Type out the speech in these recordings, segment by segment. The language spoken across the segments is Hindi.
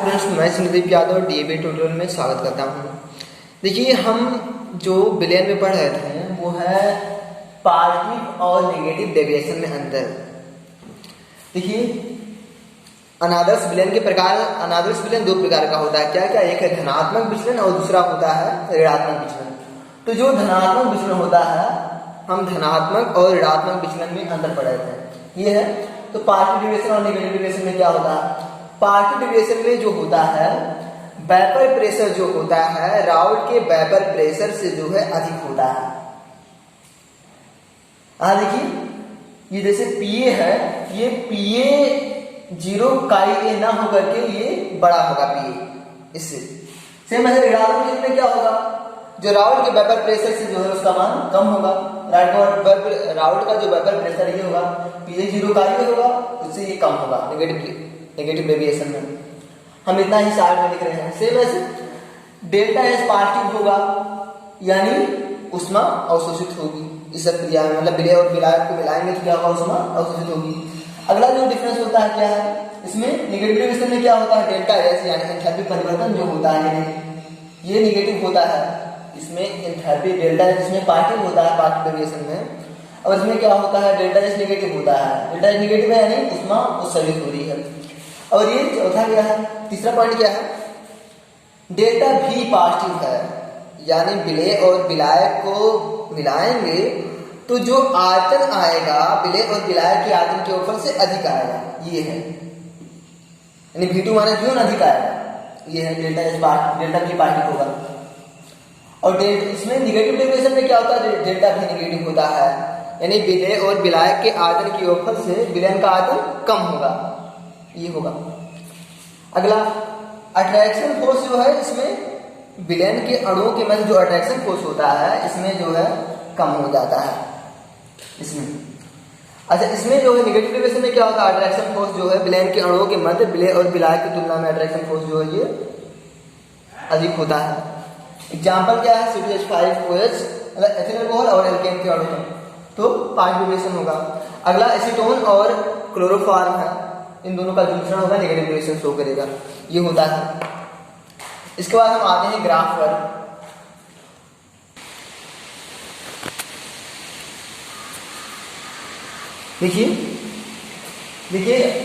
फ्रेंड्स, मैं संदीप यादव डीएवी ट्यूटोरियल में स्वागत करता हूँ। देखिए, हम जो विलयन में पढ़ रहे थे वो है पॉजिटिव और नेगेटिव डेविएशन में अंतर। देखिए, अनादर्श विलयन के प्रकार, अनादर्श विलयन दो प्रकार का होता है। क्या क्या? एक है धनात्मक विचलन और दूसरा होता है ऋणात्मक विचलन। तो जो धनात्मक विचलन होता है, हम धनात्मक और ऋणात्मक विचलन में अंतर पढ़ रहे थे। ये है तो पॉजिटिव डेविएशन और नेगेटिव डेविएशन में क्या होता है? पॉजिटिव डेविएशन में जो होता है, वेपर प्रेशर जो होता है राउट के वेपर प्रेशर से जो है अधिक होता है। देखिए, ये जैसे पीए है, ये पीए 0 काई ए ना होकर के ये बड़ा होगा पीए इससे। सेम ऐसे ऋणात्मक में क्या होगा? जो राउट के वेपर प्रेशर से जो है उसका मान कम होगा। राउट का जो वेपर प्रेशर ये होगा, पीए 0 काई होगा, उससे ये कम होगा नेगेटिव डेविएशन में। हम इतना ही साइड में लिख रहे हैं। सेम ऐसे डेल्टा एस पॉजिटिव होगा, यानी ऊष्मा अवशोषित होगी इस क्रिया में, मतलब विलय और विलायक को मिलाएंगे तो क्या होगा? ऊष्मा अवशोषित होगी। अगला जो डिफरेंस होता है क्या है? इसमें नेगेटिव डेविएशन में क्या होता है? डेल्टा एस यानी एंथैल्पी परिवर्तन जो होता है ये नेगेटिव होता है। इसमें एंथैल्पी डेल्टा एस इसमें पॉजिटिव होता है पॉजिटिव डेविएशन में, और इसमें क्या होता है? डेल्टा एस नेगेटिव होता है। डेल्टा एस नेगेटिव है यानी ऊष्मा उत्सर्जित हो रही है। और ये चौथा क्या है? तीसरा पॉइंट क्या है? डेल्टा भी पॉजिटिव है, यानी विलय और विलायक को मिलाएंगे तो जो आयतन आएगा विलय और विलायक के आयतन के ऊपर से अधिक आएगा। ये है यानी V2 माइनस V1 अधिक आएगा। ये है डेल्टा एस डेल्टा भी पॉजिटिव होगा। और इसमें निगेटिव डेविएशन में क्या होता है? डेल्टा भी नेगेटिव होता है, यानी विलय और विलायक के आयतन के ऊपर से विलयन का आयतन कम होगा। ये होगा। अगला अट्रैक्शन फोर्स जो है, इसमें विलयन के अणुओं के मध्य जो अट्रैक्शन फोर्स होता है इसमें जो है कम हो जाता है इसमें। अच्छा, इसमें जो है नेगेटिव डेविएशन में क्या होता है? अट्रैक्शन फोर्स जो है विलयन के अणुओं के मध्य विलय और विलायक की तुलना में अट्रैक्शन फोर्स जो है ये अधिक होता है। एग्जाम्पल क्या है? CH5OH मतलब एथिल अल्कोहल और एल्केन के अणु में तो पॉजिटिव डेविएशन होगा। अगला एसीटोन और क्लोरोफॉर्म है, इन दोनों का जो मिश्रण होगा नेगेटिव डेविएशन शो करेगा। ये होता है। इसके बाद हम आते हैं ग्राफ पर। देखिए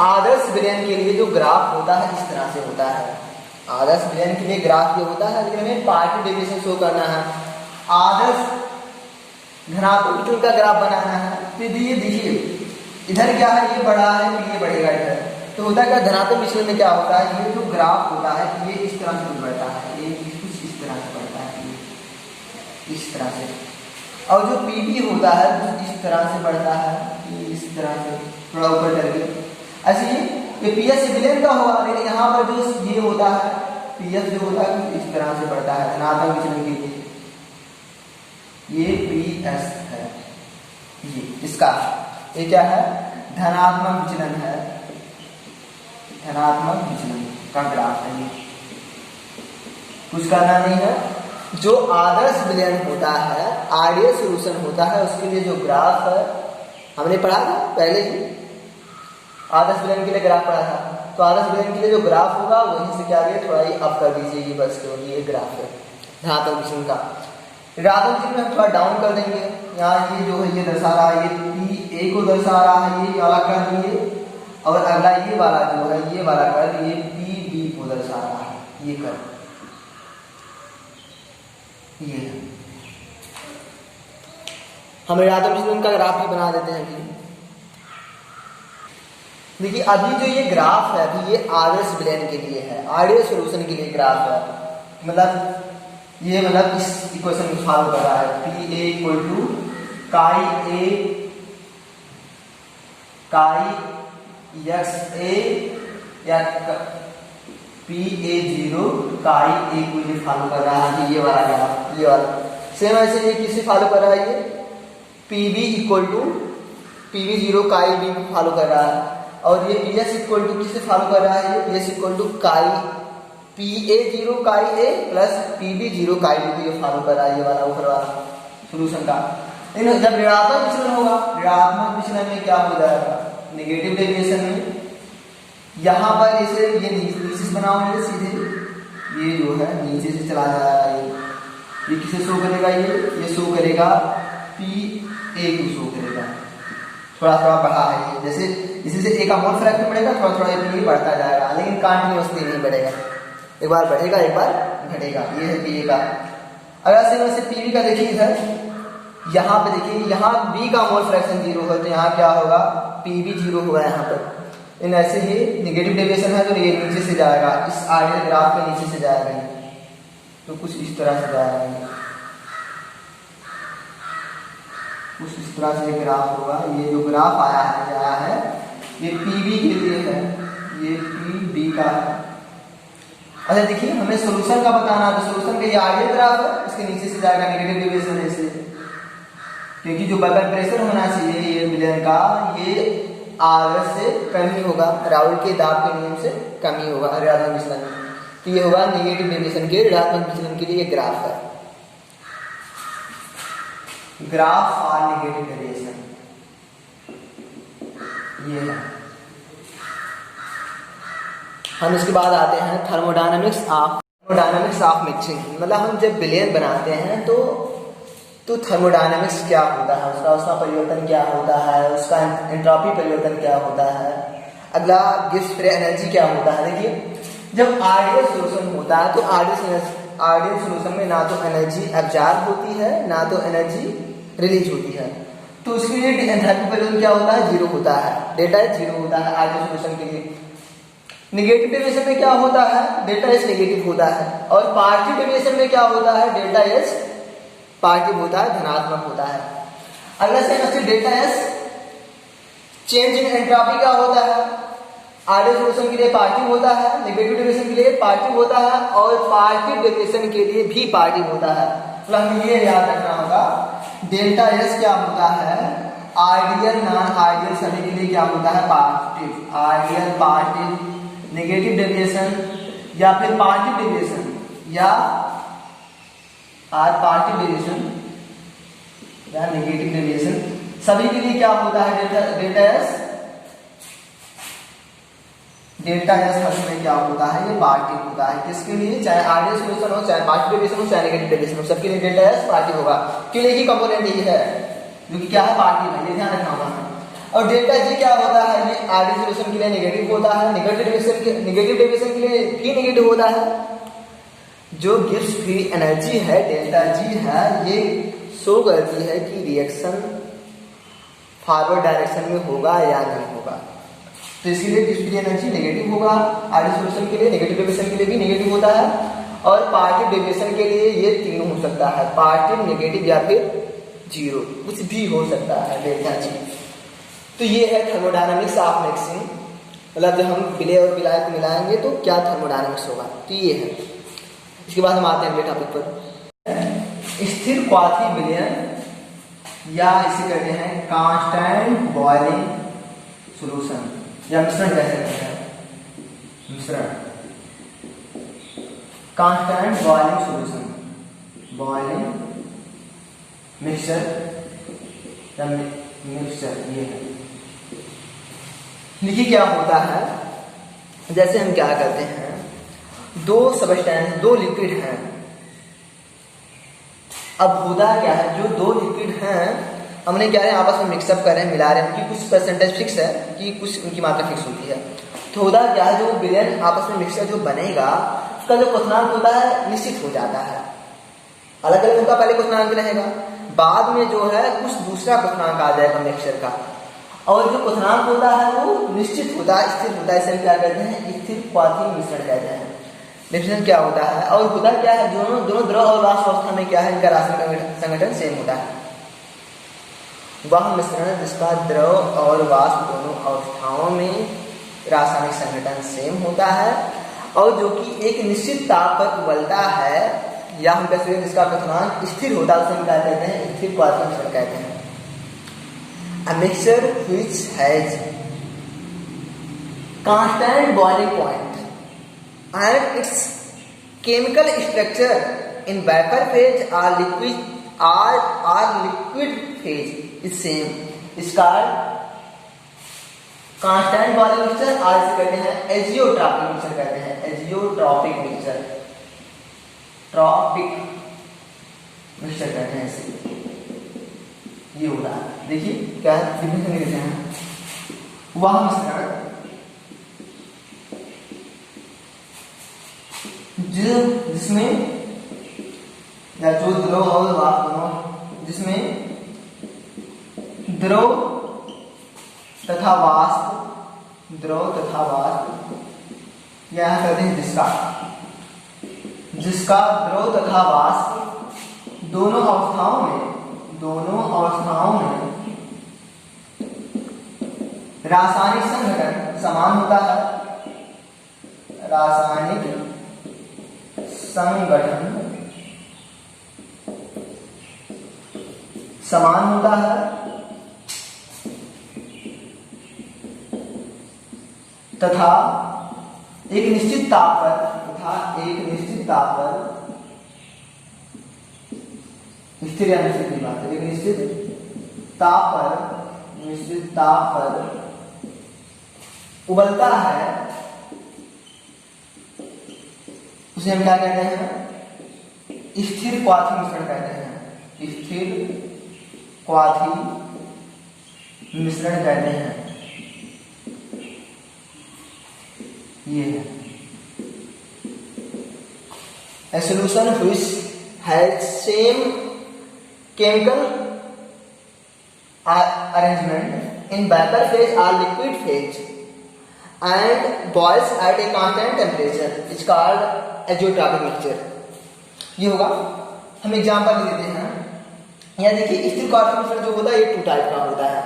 आदर्श विलयन के लिए जो ग्राफ होता है इस तरह से होता है। आदर्श विलयन के लिए ग्राफ ये होता है, लेकिन हमें पॉजिटिव डेविएशन शो करना है। आदर्श धनात्मक विचलन का ग्राफ बनाना है। तो ये देखिए, इधर क्या है? ये बड़ा है तो ये बढ़ेगा इधर। तो होता है क्या? धनात्मक विचलन में क्या होता है? ये जो ग्राफ होता है ये इस तरह से बढ़ता है, ये कुछ इस तरह से बढ़ता है, ये इस तरह से। और जो पीबी होता है वो इस तरह से बढ़ता है, ये इस तरह से थोड़ा ऊपर करके। ऐसे ये पीएस विलयन का होगा, लेकिन यहाँ पर जो ये होता है पीएस जो होता है इस तरह से बढ़ता है धनात्मक विचलन के लिए। ये पीएस है, ये इसका ये क्या है? धनात्मक विचलन है, धनात्मक विचलन का ग्राफ है। ये कुछ करना नहीं है। जो आदर्श विलयन होता है, आइडियल सॉल्यूशन होता है, उसके लिए जो ग्राफ है हमने पढ़ा था पहले ही। आदर्श विलयन के लिए ग्राफ पढ़ा था। तो आदर्श विलयन के लिए जो ग्राफ होगा वहीं से क्या आगे थोड़ा ही अप कर दीजिए, ये बस ये ग्राफ है धनात्मक विचलन का। ऋणात्मक विचलन में हम थोड़ा डाउन कर देंगे। यहाँ ये जो है ये दर्शा रहा है, ये पी ए को दर्शा रहा है, ये वाला कर दिए। और अगला ये वाला जो है ये वाला कर, ये पी बी को दर्शा रहा है, ये कर ये है। हम ऋणात्मक विचलन का ग्राफ भी बना देते हैं। देखिए, अभी जो ये ग्राफ है अभी ये आदर्श विलयन के लिए है, आइडियल सॉल्यूशन के लिए ग्राफ है। मतलब ये मतलब इस इक्वेशन को सॉल्व कर रहा है। पी ए इक्वल टू काई ए काई एक्स ए या पी ए 0 काई ए को ये फॉलो कर रहा है। ये वाला ग्राफ, ये वाला सेम ऐसे ये किसे फॉलो कर रहा है? ये P B equal to P 0 काई बी को फॉलो कर रहा है। और ये पी एस इक्वल टू किसे फॉलो कर रहा है? ये पी एस इक्वल टू काई पी ए 0 काई ए प्लस पी बी 0 काई बी को ये फॉलो कर रहा है, ये वाला ऊपर वाला सोल्यूशन का। लेकिन जब ऋणात्मक विचलन होगा, ऋणात्मक विचलन में क्या हो जाएगा? नेगेटिव डेविएशन में यहाँ पर इसे ये नीचे से बनाओगे सीधे, ये जो है नीचे से चला जाएगा, ये किसे शो करेगा, ये शो करेगा PA को शो करेगा। थोड़ा थोड़ा बढ़ा है ये, जैसे इसी से A का मोल फ्रैक्शन बढ़ेगा, थोड़ा थोड़ा ये बढ़ता जाएगा, लेकिन कंटिन्यूअसली नहीं बढ़ेगा, एक बार बढ़ेगा एक बार घटेगा। ये है PA का। अगर से PB का देखिए इधर, यहाँ पे देखिए, यहाँ B का मोल फ्रैक्शन 0 है, तो यहाँ क्या होगा, PB 0 होगा यहाँ पर। इन ऐसे ही निगेटिव डेविएशन है तो ये नीचे से जाएगा, इस आइडियल ग्राफ के नीचे से जाएगा, तो कुछ इस तरह से जाएगा, कुछ इस तरह से ग्राफ होगा। ये जो ग्राफ आया है ये PB के लिए है, ये PB का है। अच्छा देखिए, हमें सॉल्यूशन का बताना है, तो सॉल्यूशन का ये आइडियल ग्राफ है, इसके नीचे से जाएगा नेगेटिव डेविएशन है इससे, क्योंकि जो बबल प्रेशर होना चाहिए ये विलयन का, ये आर से कम ही होगा, राउल के दाब के नियम से कम ही होगा ऋणात्मक विचलन। तो ये होगा नेगेटिव डेविएशन के ऋणात्मक विचलन के लिए ये ग्राफ है, ग्राफ फॉर नेगेटिव डेविएशन ये है। हम इसके बाद आते हैं थर्मोडायनामिक्स ऑफ मिक्सिंग। मतलब हम जब विलयन बनाते हैं तो थर्मोडायनामिक्स क्या होता है, उसका परिवर्तन क्या होता है, उसका एंट्रोपी परिवर्तन क्या होता है, अगला गिब्स फ्री एनर्जी क्या होता है। देखिए, जब आइडियल सॉल्यूशन होता है तो आइडियल सॉल्यूशन में ना तो एनर्जी एब्जॉर्ब होती है ना तो एनर्जी रिलीज होती है, तो उसके लिए एंथैल्पी परिवर्तन क्या होता है, 0 होता है, डेल्टा एच 0 होता है आइडियल सॉल्यूशन के लिए। नेगेटिव डेविएशन में क्या होता है, डेल्टा एच नेगेटिव होता है, और पॉजिटिव डेविएशन में क्या होता है, डेल्टा एच पॉजिटिव होता है, धनात्मक होता है। अगला same delta H change in entropy क्या होता है, आइडियल सॉल्यूशन के लिए पॉजिटिव होता है, नेगेटिव डेविएशन के लिए पॉजिटिव होता है, और पॉजिटिव डेविएशन के लिए भी पॉजिटिव होता है। तो हमें ये याद रखना होगा, डेल्टा एस क्या होता है, आइडियल नॉन आइडियल सभी के लिए क्या होता है, positive, ideal positive, negative deviation या फिर पॉजिटिव डेविएशन या पॉजिटिव डेविएशन या नेगेटिव डेविएशन, सभी के लिए क्या होता है, डेल्टा एस हर समय क्या होता है, ये पॉजिटिव होता है। किसके लिए, चाहे आइडियल सॉल्यूशन हो, चाहे पॉजिटिव डेविएशन हो, चाहे नेगेटिव डेविएशन हो, सबके लिए डेल्टा एस पॉजिटिव होगा। क्यों, एक ही कंपोनेंट ये है जो कि क्या है, पॉजिटिव है, ये ध्यान रखना होगा। और डेल्टा जी क्या होता है, ये आइडियल सॉल्यूशन के लिए नेगेटिव होता है, नेगेटिव डेविएशन के लिए भी नेगेटिव होता है। जो गिब्स फ्री एनर्जी है डेल्टा जी है, ये शो करती है कि रिएक्शन फॉरवर्ड डायरेक्शन में होगा या नहीं होगा, तो इसीलिए गिब्स फ्री एनर्जी नेगेटिव होगा। आइडियल सॉल्यूशन के लिए, नेगेटिव डेविएशन के लिए भी नेगेटिव होता है, और पॉजिटिव डेविएशन के लिए ये तीनों हो सकता है, पॉजिटिव, नेगेटिव या फिर 0, कुछ भी हो सकता है डेल्टा जी। तो ये है थर्मोडायनामिक्स ऑफ मिक्सिंग, मतलब जब हम विलय और विलाय को मिलाएंगे तो क्या थर्मोडायनामिक्स होगा, तो ये है। इसके बाद हम आते हैं अगले टॉपिक पर, स्थिर क्वाथी विलयन या इसे कहते हैं कांस्टेंट बॉइलिंग सॉल्यूशन या मिश्रण कह सकते हैं, मिश्रण, constant boiling solution, boiling mixture या मिक्सचर, ये है। देखिए क्या होता है, जैसे हम क्या करते हैं, दो सब्सटेंस, दो लिक्विड हैं, अब होता क्या है, जो दो लिक्विड हैं हमने क्या है आपस में मिक्सअप कर रहे हैं, मिला रहे हैं, उनकी कुछ परसेंटेज फिक्स है कि कुछ उनकी मात्रा फिक्स होती है। तो होता क्या है, जो विलयन आपस में मिक्सचर जो बनेगा उसका जो क्वथनांक होता है निश्चित हो जाता है, अलग अलग उनका पहले क्वथनांक रहेगा, बाद में जो है कुछ दूसरा क्वथनांक आ जाएगा मिक्सचर का, और जो क्वथनांक होता है वो निश्चित होता है, स्थिर होता है, इसे क्या कहते हैं, स्थिर क्वाथी मिश्रण कहते हैं। मिश्रण क्या होता है, और होता क्या है, दोनों द्रव और वाष्प अवस्था में क्या है, इनका रासायनिक संगठन सेम होता है। वह मिश्रण जिसका द्रव और वाष्प दोनों अवस्थाओं में रासायनिक संगठन सेम होता है और जो कि एक निश्चित ताप पर उबलता है, या हम कहते हैं जिसका क्वथनांक स्थिर होता है, उसे हम क्या कहते हैं, स्थिर क्वाथी मिश्रण कहते हैं। A mixture which has constant boiling point and its chemical structure in vapor phase or liquid phase is same is called constant वाले मिक्सचर आज से कहते हैं एजियोट्रॉपिक मिक्सचर कहते हैं, एजियोट्रॉपिक मिक्सचर, ट्रॉपिक मिक्सचर कहते हैं इसे। ये होता है, देखिए क्या डिफिनेशन लिखते हैं, वह मिश्रण जिसमें या जो द्रव और वाष्प दोनों, जिसमें द्रव तथा वाष्प, द्रव तथा वाष्प, यह कहते हैं जिसका द्रव तथा वाष्प दोनों अवस्थाओं में रासायनिक संघटन समान होता है, रासायनिक संगठन समान होता है तथा एक निश्चित ताप पर स्थिर या निश्चित की बात है, एक निश्चित ताप पर उबलता है, उसे हम क्या कहते हैं, स्थिर क्वाथी मिश्रण कहते हैं, स्थिर क्वाथी मिश्रण कहते हैं। ये है a solution which has same chemical arrangement in vapor phase or liquid phase and boils at a constant temperature is called azeotropic mixture। ये होगा, हम एग्जांपल देते हैं। यहाँ देखिए स्थिर क्वाथी मिश्रण जो होता है ये 2 टाइप का होता है।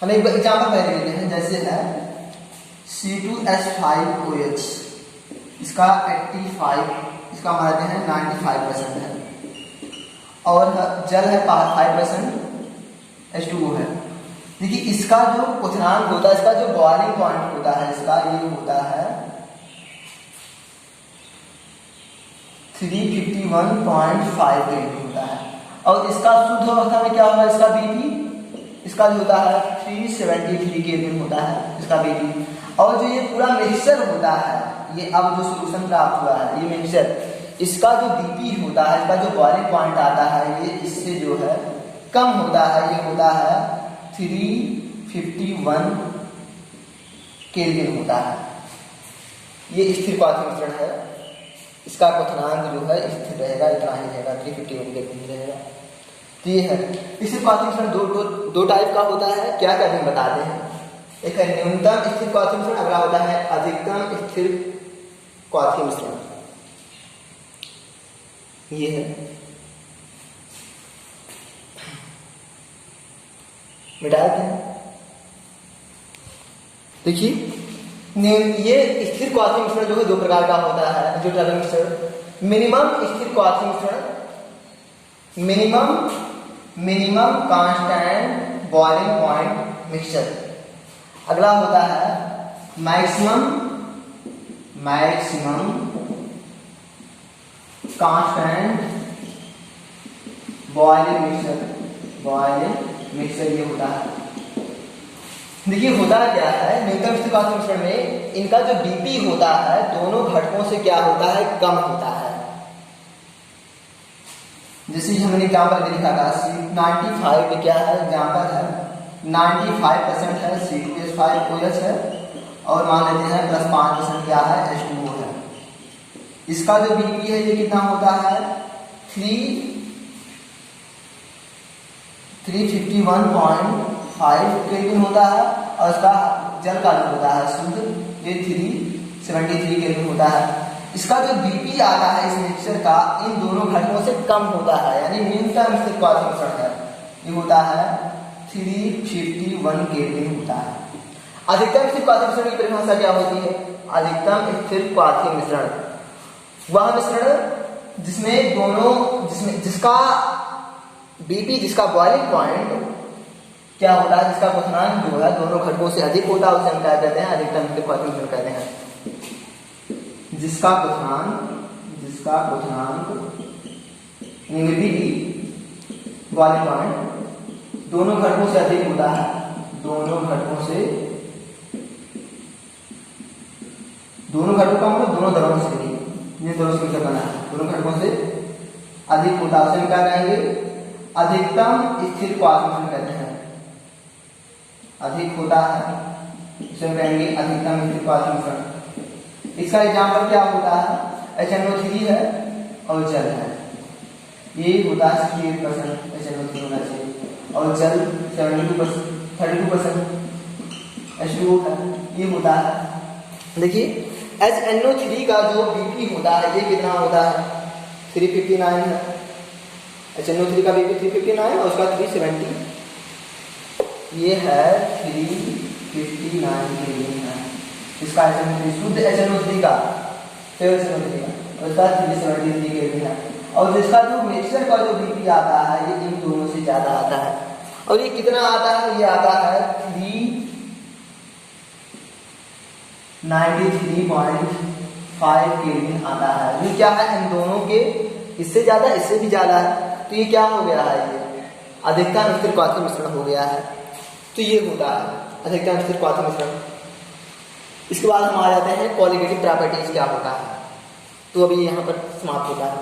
हम एक एग्जांपल पहले लेते हैं, जैसे है C2H5OH, इसका 85, इसका मानते हैं 95% है, और जल है 5% H2O है। देखिए इसका जो क्वथनांक होता है, इसका जो बॉइलिंग पॉइंट होता है, इसका ये होता है 351.5 केल्विन होता है, और इसका शुद्ध अवस्था में क्या होगा, इसका BP, इसका जो होता है 373 केल्विन होता है इसका BP। और जो ये पूरा मिक्सचर होता है, ये अब जो सॉल्यूशन प्राप्त हुआ है, ये मिक्सचर, इसका जो BP होता है, इसका जो बॉइलिंग पॉइंट आता है, ये इससे जो है कम होता है, ये होता है 351 केल्विन होता है। ये स्थिर क्वाथी मिश्रण है, इसका क्वथनांक जो है स्थिर रहेगा, इतना ही रहेगा, 351 केल्विन रहेगा। तो ये है स्थिर क्वाथी मिश्रण। दो टाइप का होता है, क्या कहते हैं बताते हैं। एक है न्यूनतम स्थिर क्वाथी मिश्रण, अगला होता है अधिकतम स्थिर क्वाथी मिश्रण। ये है, मिटाते हैं। देखिए ये स्थिर क्वाथी मिश्रण जो है 2 प्रकार का होता है, जो टर्म मिश्रण, मिनिमम स्थिर क्वाथी मिश्रण, minimum constant boiling point mixture. अगला होता है मैक्सिमम कांस्टेंट बॉइलिंग मिक्सचर ये होता है। देखिए होता क्या है, न्यूनतम स्थिर क्वाथी मिश्रण में इनका जो BP होता है दोनों घटकों से क्या होता है, कम होता है। जैसे हमने एग्जाम्पल में लिखा था C95 में क्या है, एग्जाम्पल है 95% है C2H5OH है, और मान लेते हैं +5% क्या है, H2O है। इसका जो BP है ये कितना होता है, 351.5 केल्विन होता है, और इसका जल का जो होता है शुद्ध ये 373 केल्विन होता है। इसका जो BP आता है इस मिक्सचर का इन दोनों घटकों से कम होता है, यानी न्यूनतम स्थिर क्वाथी मिश्रण है, ये होता है 351 केल्विन होता है। अधिकतम स्थिर क्वाथी मिश्रण की परिभाषा क्या होती है, अधिकतम स्थिर क्वाथी मिश्रण वह मिश्रण जिसका BP, जिसका बॉइलिंग पॉइंट क्या होता है, जिसका क्वथनांक जो है दोनों घटकों से अधिक होता है, उसे हम क्या कहते हैं, अधिकतम स्थिर क्वाथी मिश्रण कहते हैं। जिसका क्वथनांक BP बॉइलिंग पॉइंट दोनों घटकों से अधिक होता है, दोनों घटकों का मतलब दोनों दरों से नहीं, ये दोनों से बना है, दोनों घटकों से अधिक होता है, उसे क्या कहेंगे, अधिकतम स्थिर क्वार्क मिश्रण कहते हैं। अधिक होता है इसे कहेंगे अधिकतम स्थिर क्वार्क मिश्रण। इसका एग्जाम्पल क्या होता है, HNO3 है और जल है, ये होता है 68% HNO3 होना चाहिए और जल 32% H2O है, ये होता है। देखिए HNO3 का जो BP होता है ये कितना होता है, 359 है। HNO3 का BP 359 और उसका 370, ये है 359 केल्विन है इसका HNO3, शुद्ध HNO3 का, और इसका 373 केल्विन है। और जिसका जो मिक्सचर का जो BP आता है ये इन दोनों से ज्यादा आता है, और ये कितना आता है, ये आता है 393.5 केल्विन आता है। ये क्या है, इन दोनों के इससे ज्यादा, इससे भी ज्यादा है, तो ये क्या हो गया है, ये अधिकतम स्थिर क्वार्क मिश्रण हो गया है। तो ये होता है अधिकतम स्थिर क्वार्क मिश्रण। इसके बाद हम आ जाते हैं क्वालिटेटिव प्रॉपर्टीज क्या होता है, तो अभी यहाँ पर समाप्त होता है।